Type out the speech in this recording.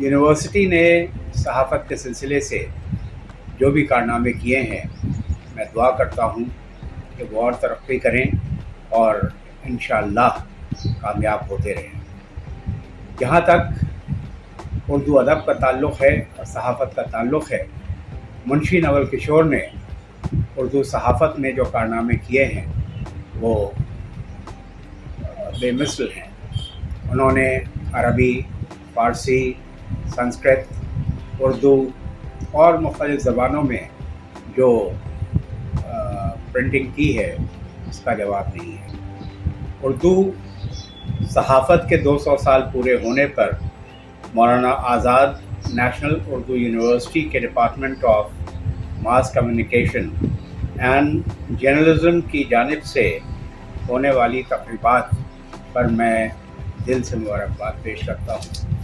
University ने सहाफ़त के सिलसिले से जो भी कारनामे किए हैं, मैं दुआ करता हूँ कि वो और तरक्की करें और इंशाअल्लाह कामयाब होते रहें। जहाँ तक उर्दू अदब का ताल्लुक़ है और सहाफ़त का ताल्लुक़ है, मुंशी नवल किशोर ने उर्दू सहाफ़त में जो कारनामे किए हैं वो बेमिसल हैं। उन्होंने अरबी, फ़ारसी, संस्कृत, उर्दू और मुख्तलिफ़ ज़बानों में जो प्रिंटिंग की है उसका जवाब नहीं है। उर्दू सहाफ़त के 200 साल पूरे होने पर मौलाना आज़ाद नेशनल उर्दू यूनिवर्सिटी के department of mass communication and journalism की जानिब से होने वाली तक़रीबात पर मैं दिल से मुबारकबाद पेश करता हूँ।